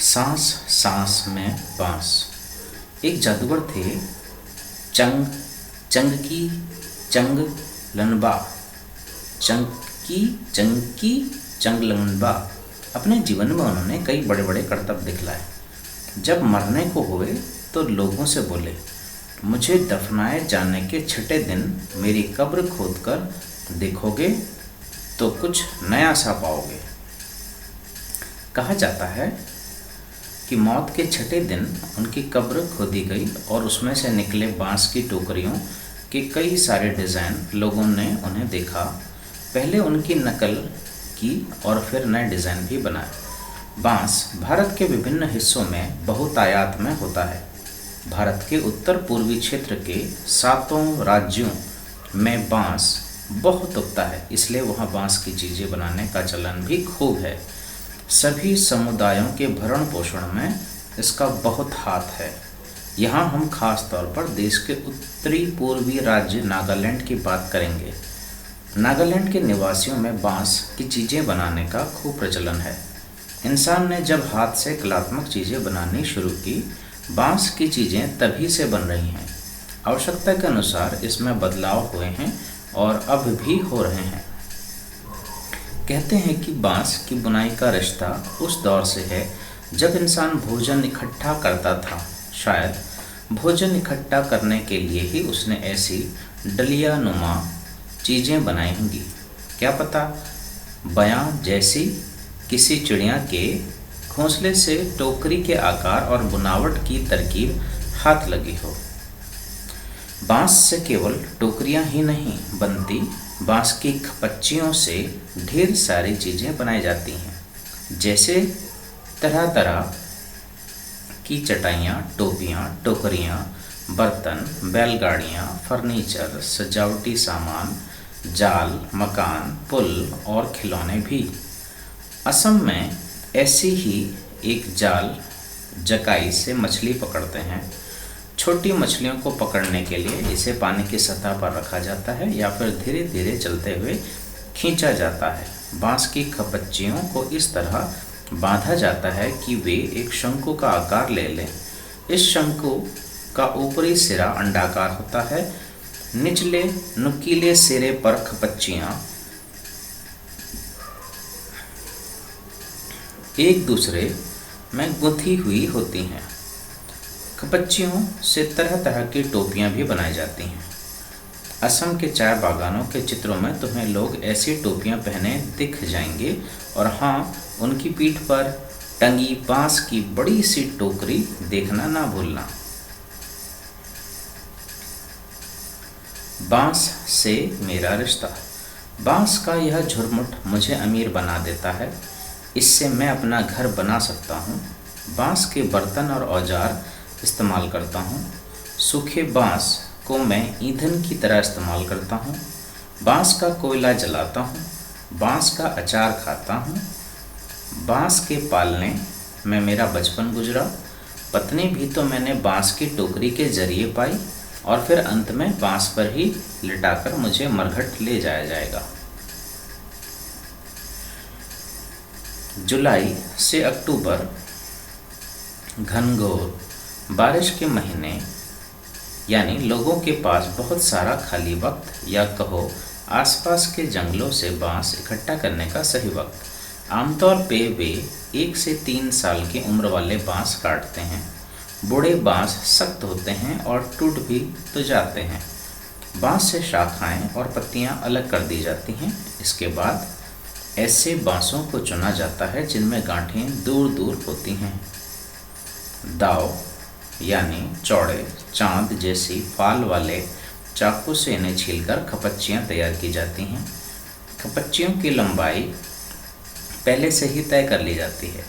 सांस सांस में बांस। एक जादूगर थे, चंग चंगकी चंग लनबा, चंकी चंकी चंग लनबा। अपने जीवन में उन्होंने कई बड़े बड़े करतब दिखलाए। जब मरने को हुए तो लोगों से बोले, मुझे दफनाए जाने के छठे दिन मेरी कब्र खोदकर देखोगे तो कुछ नया सा पाओगे। कहा जाता है कि मौत के छठे दिन उनकी कब्र खोदी गई और उसमें से निकले बांस की टोकरियों के कई सारे डिज़ाइन लोगों ने उन्हें देखा। पहले उनकी नकल की और फिर नए डिज़ाइन भी बनाए। बांस भारत के विभिन्न हिस्सों में बहुतायत में होता है। भारत के उत्तर पूर्वी क्षेत्र के 7 राज्यों में बांस बहुत उगता है, इसलिए वहाँ बांस की चीज़ें बनाने का चलन भी खूब है। सभी समुदायों के भरण पोषण में इसका बहुत हाथ है। यहाँ हम खास तौर पर देश के उत्तरी पूर्वी राज्य नागालैंड की बात करेंगे। नागालैंड के निवासियों में बांस की चीज़ें बनाने का खूब प्रचलन है। इंसान ने जब हाथ से कलात्मक चीज़ें बनानी शुरू की, बांस की चीज़ें तभी से बन रही हैं। आवश्यकता के अनुसार इसमें बदलाव हुए हैं और अब भी हो रहे हैं। कहते हैं कि बांस की बुनाई का रिश्ता उस दौर से है जब इंसान भोजन इकट्ठा करता था। शायद भोजन इकट्ठा करने के लिए ही उसने ऐसी डलिया नुमा चीज़ें बनाई होंगी। क्या पता बयां जैसी किसी चिड़िया के घोंसले से टोकरी के आकार और बुनावट की तरकीब हाथ लगी हो। बांस से केवल टोकरियां ही नहीं बनती, बांस की खपच्चियों से ढेर सारी चीज़ें बनाई जाती हैं, जैसे तरह तरह की चटाइयाँ, टोपियाँ, टोकरियाँ, बर्तन, बैलगाड़ियाँ, फर्नीचर, सजावटी सामान, जाल, मकान, पुल और खिलौने भी। असम में ऐसी ही एक जाल जकाई से मछली पकड़ते हैं। छोटी मछलियों को पकड़ने के लिए इसे पानी की सतह पर रखा जाता है या फिर धीरे धीरे चलते हुए खींचा जाता है। बांस की खपच्चियों को इस तरह बांधा जाता है कि वे एक शंकु का आकार ले लें। इस शंकु का ऊपरी सिरा अंडाकार होता है। निचले नुकीले सिरे पर खपच्चियाँ एक दूसरे में गुंथी हुई होती हैं। खपच्चियों से तरह तरह की टोपियाँ भी बनाई जाती हैं। असम के चाय बागानों के चित्रों में तुम्हें लोग ऐसी टोपियाँ पहने दिख जाएंगे। और हाँ, उनकी पीठ पर टंगी बांस की बड़ी सी टोकरी देखना ना भूलना। बांस से मेरा रिश्ता। बांस का यह झुरमुट मुझे अमीर बना देता है। इससे मैं अपना घर बना सकता हूँ। बांस के बर्तन और औजार इस्तेमाल करता हूँ। सूखे बांस को मैं ईंधन की तरह इस्तेमाल करता हूँ। बांस का कोयला जलाता हूँ। बांस का अचार खाता हूँ। बांस के पालने में मेरा बचपन गुजरा। पत्नी भी तो मैंने बांस की टोकरी के जरिए पाई और फिर अंत में बांस पर ही लिटाकर मुझे मरघट ले जाया जाएगा। जुलाई से अक्टूबर घनघोर बारिश के महीने, यानी लोगों के पास बहुत सारा खाली वक्त, या कहो आसपास के जंगलों से बांस इकट्ठा करने का सही वक्त। आमतौर पे वे 1 से 3 साल की उम्र वाले बांस काटते हैं। बूढ़े बांस सख्त होते हैं और टूट भी तो जाते हैं। बांस से शाखाएं और पत्तियां अलग कर दी जाती हैं। इसके बाद ऐसे बांसों को चुना जाता है जिनमें गांठें दूर दूर होती हैं। दाव यानी चौड़े चांद जैसी फाल वाले चाकू से इन्हें छीलकर खपच्चियाँ तैयार की जाती हैं। खपच्चियों की लंबाई पहले से ही तय कर ली जाती है।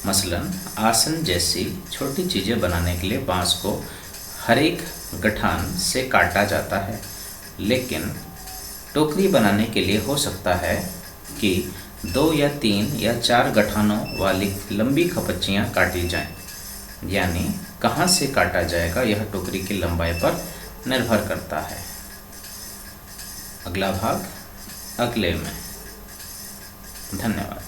मसलन आसन जैसी छोटी चीज़ें बनाने के लिए बांस को हर एक गठान से काटा जाता है, लेकिन टोकरी बनाने के लिए हो सकता है कि 2 या 3 या 4 गठानों वाली लंबी खपच्चियाँ काटी जाएं। यानी कहाँ से काटा जाएगा यह टोकरी की लंबाई पर निर्भर करता है। अगला भाग अगले में। धन्यवाद।